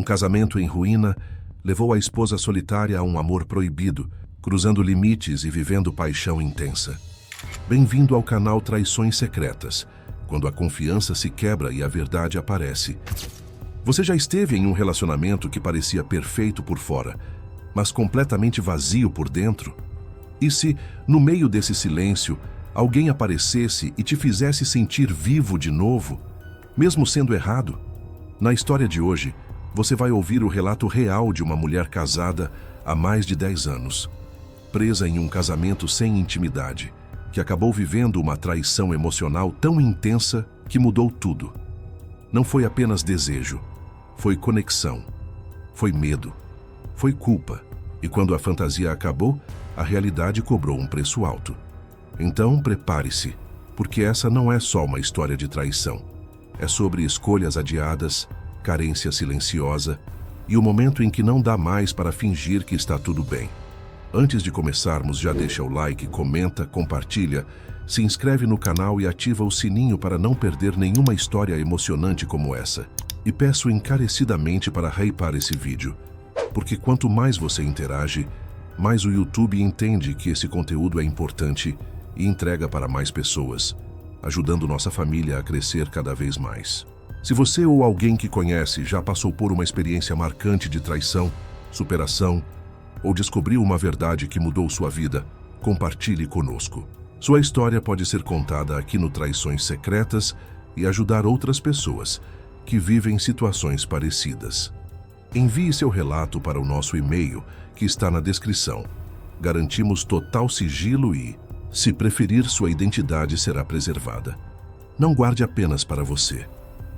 Um casamento em ruína levou a esposa solitária a um amor proibido, cruzando limites e vivendo paixão intensa. Bem-vindo ao canal Traições Secretas, quando a confiança se quebra e a verdade aparece. Você já esteve em um relacionamento que parecia perfeito por fora, mas completamente vazio por dentro? E se, no meio desse silêncio, alguém aparecesse e te fizesse sentir vivo de novo, mesmo sendo errado? Na história de hoje, você vai ouvir o relato real de uma mulher casada há mais de 10 anos, presa em um casamento sem intimidade, que acabou vivendo uma traição emocional tão intensa que mudou tudo. Não foi apenas desejo, foi conexão, foi medo, foi culpa, e quando a fantasia acabou, a realidade cobrou um preço alto. Então, prepare-se, porque essa não é só uma história de traição. É sobre escolhas adiadas, carência silenciosa e o momento em que não dá mais para fingir que está tudo bem. Antes de começarmos, já deixa o like, comenta, compartilha, se inscreve no canal e ativa o sininho para não perder nenhuma história emocionante como essa. E peço encarecidamente para hypar esse vídeo, porque quanto mais você interage, mais o YouTube entende que esse conteúdo é importante e entrega para mais pessoas, ajudando nossa família a crescer cada vez mais. Se você ou alguém que conhece já passou por uma experiência marcante de traição, superação ou descobriu uma verdade que mudou sua vida, compartilhe conosco. Sua história pode ser contada aqui no Traições Secretas e ajudar outras pessoas que vivem situações parecidas. Envie seu relato para o nosso e-mail, que está na descrição. Garantimos total sigilo e, se preferir, sua identidade será preservada. Não guarde apenas para você.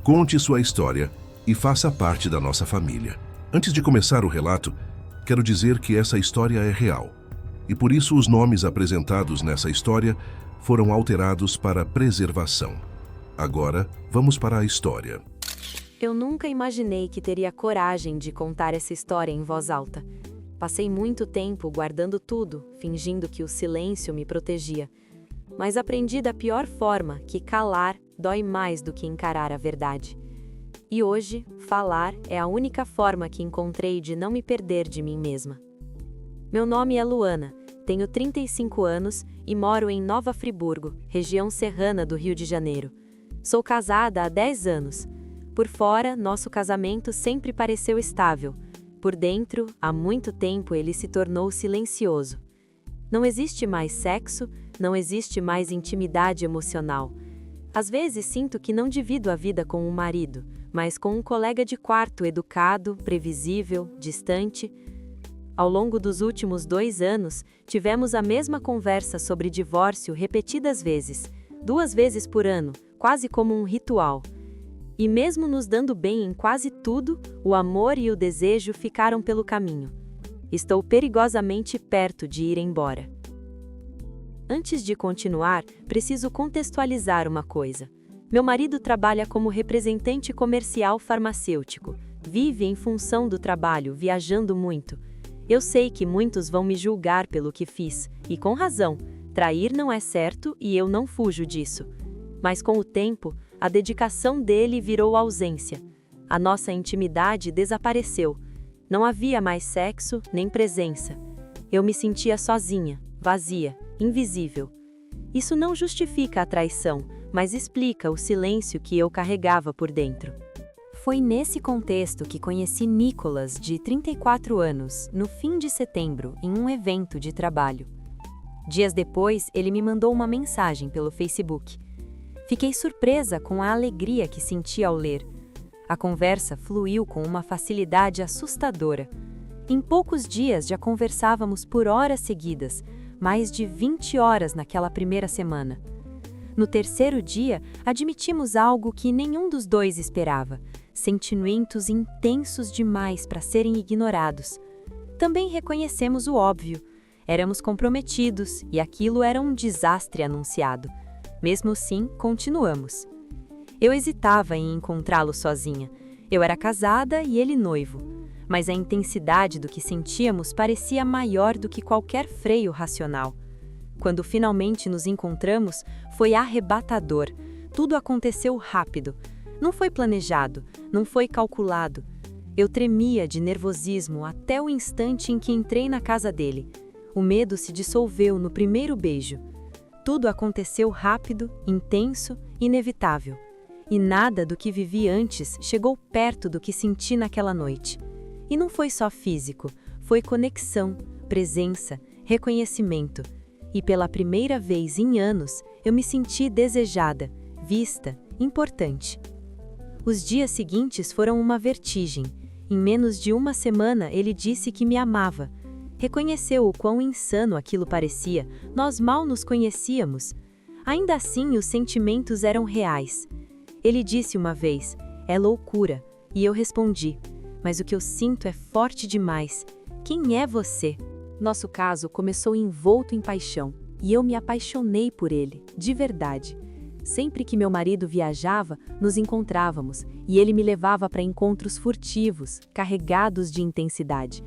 Conte sua história e faça parte da nossa família. Antes de começar o relato, quero dizer que essa história é real, e por isso os nomes apresentados nessa história foram alterados para preservação. Agora, vamos para a história. Eu nunca imaginei que teria coragem de contar essa história em voz alta. Passei muito tempo guardando tudo, fingindo que o silêncio me protegia. Mas aprendi da pior forma que calar dói mais do que encarar a verdade. E hoje, falar é a única forma que encontrei de não me perder de mim mesma. Meu nome é Luana, tenho 35 anos e moro em Nova Friburgo, região serrana do Rio de Janeiro. Sou casada há 10 anos. Por fora, nosso casamento sempre pareceu estável. Por dentro, há muito tempo ele se tornou silencioso. Não existe mais sexo, não existe mais intimidade emocional. Às vezes sinto que não divido a vida com um marido, mas com um colega de quarto educado, previsível, distante. Ao longo dos últimos 2 anos, tivemos a mesma conversa sobre divórcio repetidas vezes, 2 vezes por ano, quase como um ritual. E mesmo nos dando bem em quase tudo, o amor e o desejo ficaram pelo caminho. Estou perigosamente perto de ir embora. Antes de continuar, preciso contextualizar uma coisa. Meu marido trabalha como representante comercial farmacêutico. Vive em função do trabalho, viajando muito. Eu sei que muitos vão me julgar pelo que fiz, e com razão. Trair não é certo e eu não fujo disso. Mas com o tempo, a dedicação dele virou ausência. A nossa intimidade desapareceu. Não havia mais sexo nem presença. Eu me sentia sozinha, vazia, invisível. Isso não justifica a traição, mas explica o silêncio que eu carregava por dentro. Foi nesse contexto que conheci Nicolas, de 34 anos, no fim de setembro, em um evento de trabalho. Dias depois, ele me mandou uma mensagem pelo Facebook. Fiquei surpresa com a alegria que senti ao ler. A conversa fluiu com uma facilidade assustadora. Em poucos dias já conversávamos por horas seguidas, mais de 20 horas naquela primeira semana. No terceiro dia, admitimos algo que nenhum dos dois esperava: sentimentos intensos demais para serem ignorados. Também reconhecemos o óbvio. Éramos comprometidos e aquilo era um desastre anunciado. Mesmo assim, continuamos. Eu hesitava em encontrá-lo sozinha. Eu era casada e ele noivo. Mas a intensidade do que sentíamos parecia maior do que qualquer freio racional. Quando finalmente nos encontramos, foi arrebatador. Tudo aconteceu rápido. Não foi planejado, não foi calculado. Eu tremia de nervosismo até o instante em que entrei na casa dele. O medo se dissolveu no primeiro beijo. Tudo aconteceu rápido, intenso, inevitável. E nada do que vivi antes chegou perto do que senti naquela noite. E não foi só físico, foi conexão, presença, reconhecimento. E pela primeira vez em anos, eu me senti desejada, vista, importante. Os dias seguintes foram uma vertigem. Em menos de uma semana, ele disse que me amava. Reconheceu o quão insano aquilo parecia, nós mal nos conhecíamos. Ainda assim, os sentimentos eram reais. Ele disse uma vez, é loucura, e eu respondi, mas o que eu sinto é forte demais. Quem é você? Nosso caso começou envolto em paixão, e eu me apaixonei por ele, de verdade. Sempre que meu marido viajava, nos encontrávamos, e ele me levava para encontros furtivos, carregados de intensidade.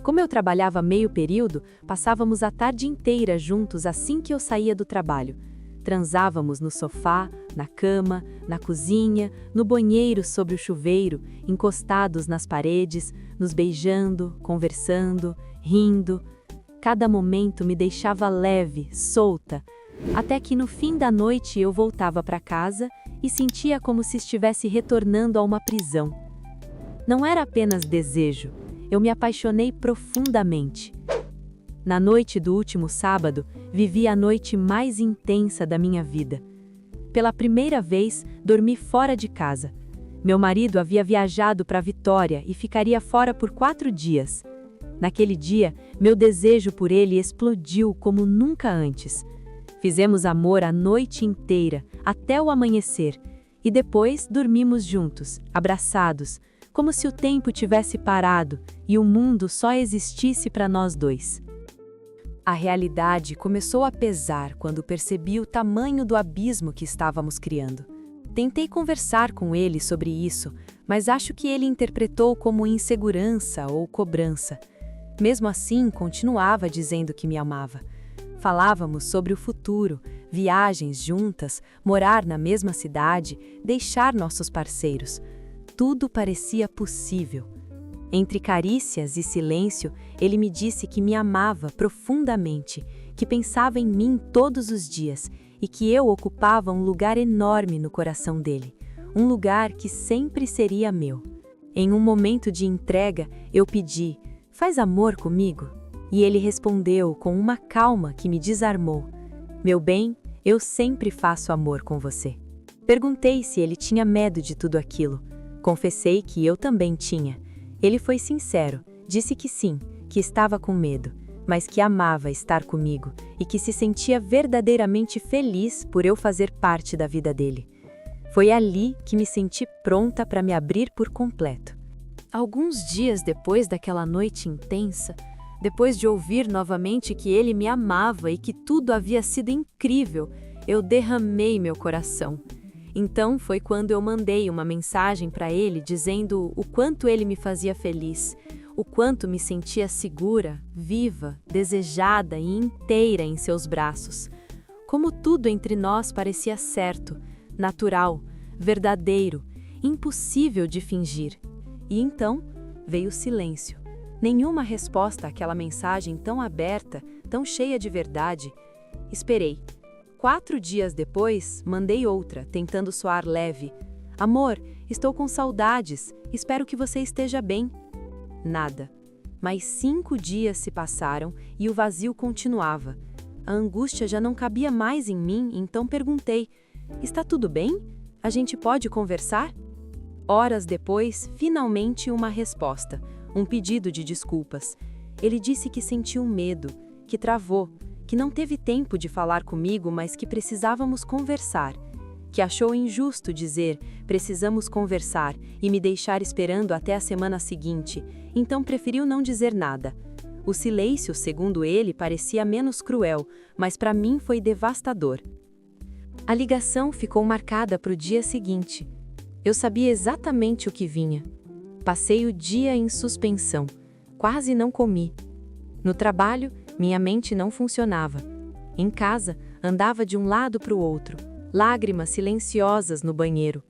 Como eu trabalhava meio período, passávamos a tarde inteira juntos assim que eu saía do trabalho. Transávamos no sofá, na cama, na cozinha, no banheiro sobre o chuveiro, encostados nas paredes, nos beijando, conversando, rindo. Cada momento me deixava leve, solta, até que no fim da noite eu voltava para casa e sentia como se estivesse retornando a uma prisão. Não era apenas desejo, eu me apaixonei profundamente. Na noite do último sábado, vivi a noite mais intensa da minha vida. Pela primeira vez, dormi fora de casa. Meu marido havia viajado para Vitória e ficaria fora por 4 dias. Naquele dia, meu desejo por ele explodiu como nunca antes. Fizemos amor a noite inteira, até o amanhecer, e depois dormimos juntos, abraçados, como se o tempo tivesse parado e o mundo só existisse para nós dois. A realidade começou a pesar quando percebi o tamanho do abismo que estávamos criando. Tentei conversar com ele sobre isso, mas acho que ele interpretou como insegurança ou cobrança. Mesmo assim, continuava dizendo que me amava. Falávamos sobre o futuro, viagens juntas, morar na mesma cidade, deixar nossos parceiros. Tudo parecia possível. Entre carícias e silêncio, ele me disse que me amava profundamente, que pensava em mim todos os dias e que eu ocupava um lugar enorme no coração dele, um lugar que sempre seria meu. Em um momento de entrega, eu pedi, faz amor comigo? E ele respondeu com uma calma que me desarmou. Meu bem, eu sempre faço amor com você. Perguntei se ele tinha medo de tudo aquilo. Confessei que eu também tinha. Ele foi sincero, disse que sim, que estava com medo, mas que amava estar comigo e que se sentia verdadeiramente feliz por eu fazer parte da vida dele. Foi ali que me senti pronta para me abrir por completo. Alguns dias depois daquela noite intensa, depois de ouvir novamente que ele me amava e que tudo havia sido incrível, eu derramei meu coração. Então foi quando eu mandei uma mensagem para ele dizendo o quanto ele me fazia feliz, o quanto me sentia segura, viva, desejada e inteira em seus braços. Como tudo entre nós parecia certo, natural, verdadeiro, impossível de fingir. E então veio o silêncio. Nenhuma resposta àquela mensagem tão aberta, tão cheia de verdade. Esperei. 4 dias depois, mandei outra, tentando soar leve. Amor, estou com saudades, espero que você esteja bem. Nada. Mais 5 dias se passaram e o vazio continuava. A angústia já não cabia mais em mim, então perguntei, está tudo bem? A gente pode conversar? Horas depois, finalmente uma resposta. Um pedido de desculpas. Ele disse que sentiu medo, que travou, que não teve tempo de falar comigo, mas que precisávamos conversar. Que achou injusto dizer, precisamos conversar, e me deixar esperando até a semana seguinte, então preferiu não dizer nada. O silêncio, segundo ele, parecia menos cruel, mas para mim foi devastador. A ligação ficou marcada para o dia seguinte. Eu sabia exatamente o que vinha. Passei o dia em suspensão. Quase não comi. No trabalho, minha mente não funcionava. Em casa, andava de um lado para o outro, lágrimas silenciosas no banheiro.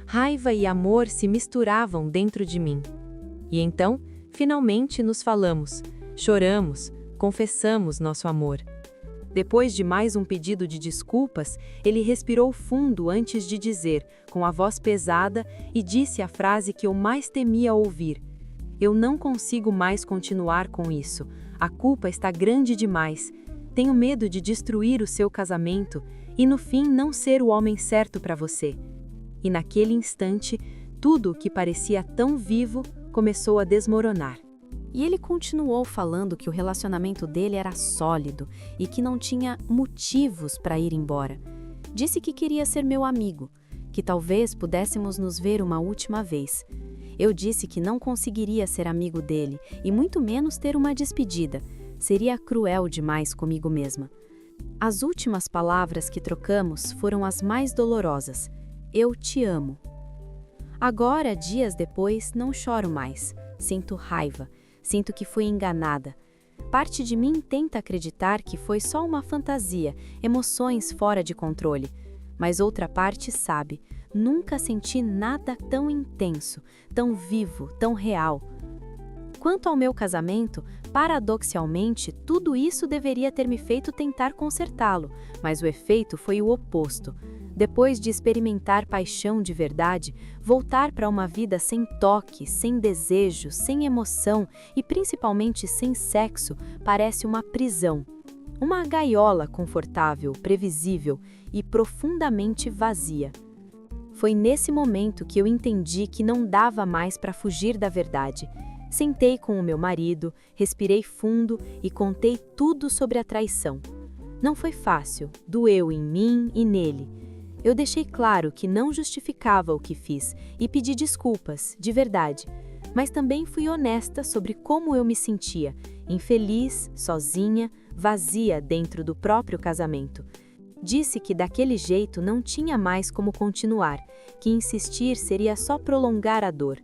Raiva e amor se misturavam dentro de mim. E então, finalmente nos falamos, choramos, confessamos nosso amor. Depois de mais um pedido de desculpas, ele respirou fundo antes de dizer, com a voz pesada, e disse a frase que eu mais temia ouvir: "Eu não consigo mais continuar com isso. A culpa está grande demais. Tenho medo de destruir o seu casamento e, no fim, não ser o homem certo para você." E naquele instante, tudo o que parecia tão vivo começou a desmoronar. E ele continuou falando que o relacionamento dele era sólido e que não tinha motivos para ir embora. Disse que queria ser meu amigo, que talvez pudéssemos nos ver uma última vez. Eu disse que não conseguiria ser amigo dele e muito menos ter uma despedida. Seria cruel demais comigo mesma. As últimas palavras que trocamos foram as mais dolorosas. Eu te amo. Agora, dias depois, não choro mais. Sinto raiva. Sinto que fui enganada. Parte de mim tenta acreditar que foi só uma fantasia, emoções fora de controle. Mas outra parte sabe, nunca senti nada tão intenso, tão vivo, tão real. Quanto ao meu casamento, paradoxalmente, tudo isso deveria ter me feito tentar consertá-lo, mas o efeito foi o oposto. Depois de experimentar paixão de verdade, voltar para uma vida sem toque, sem desejo, sem emoção e principalmente sem sexo parece uma prisão. Uma gaiola confortável, previsível e profundamente vazia. Foi nesse momento que eu entendi que não dava mais para fugir da verdade. Sentei com o meu marido, respirei fundo e contei tudo sobre a traição. Não foi fácil, doeu em mim e nele. Eu deixei claro que não justificava o que fiz e pedi desculpas, de verdade. Mas também fui honesta sobre como eu me sentia, infeliz, sozinha, vazia dentro do próprio casamento. Disse que daquele jeito não tinha mais como continuar, que insistir seria só prolongar a dor.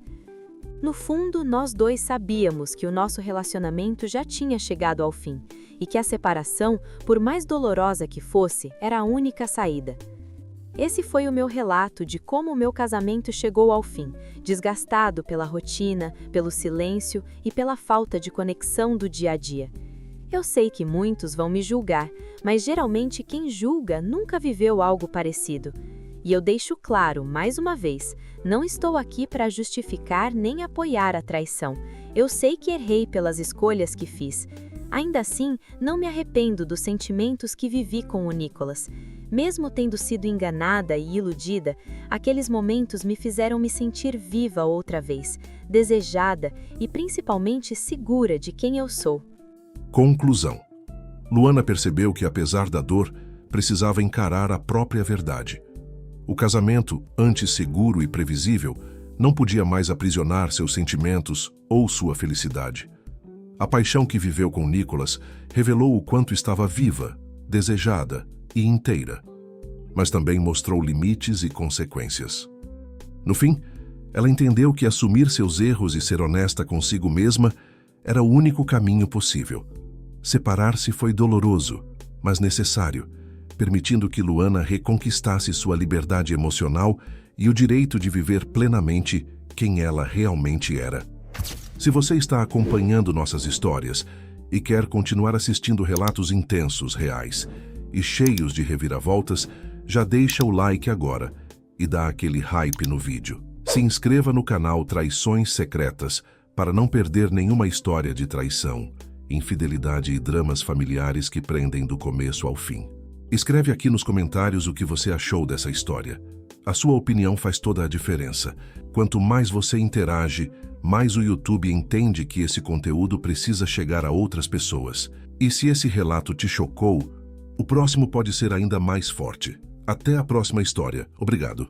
No fundo, nós dois sabíamos que o nosso relacionamento já tinha chegado ao fim e que a separação, por mais dolorosa que fosse, era a única saída. Esse foi o meu relato de como o meu casamento chegou ao fim, desgastado pela rotina, pelo silêncio e pela falta de conexão do dia a dia. Eu sei que muitos vão me julgar, mas geralmente quem julga nunca viveu algo parecido. E eu deixo claro, mais uma vez, não estou aqui para justificar nem apoiar a traição. Eu sei que errei pelas escolhas que fiz. Ainda assim, não me arrependo dos sentimentos que vivi com o Nicolas. Mesmo tendo sido enganada e iludida, aqueles momentos me fizeram me sentir viva outra vez, desejada e principalmente segura de quem eu sou. Conclusão. Luana percebeu que, apesar da dor, precisava encarar a própria verdade. O casamento, antes seguro e previsível, não podia mais aprisionar seus sentimentos ou sua felicidade. A paixão que viveu com Nicolas revelou o quanto estava viva, desejada e inteira, mas também mostrou limites e consequências. No fim, ela entendeu que assumir seus erros e ser honesta consigo mesma era o único caminho possível. Separar-se foi doloroso, mas necessário, permitindo que Luana reconquistasse sua liberdade emocional e o direito de viver plenamente quem ela realmente era. Se você está acompanhando nossas histórias e quer continuar assistindo relatos intensos, reais e cheios de reviravoltas, já deixa o like agora e dá aquele hype no vídeo. Se inscreva no canal Traições Secretas para não perder nenhuma história de traição, infidelidade e dramas familiares que prendem do começo ao fim. Escreve aqui nos comentários o que você achou dessa história. A sua opinião faz toda a diferença. Quanto mais você interage, mais o YouTube entende que esse conteúdo precisa chegar a outras pessoas. E se esse relato te chocou, o próximo pode ser ainda mais forte. Até a próxima história. Obrigado.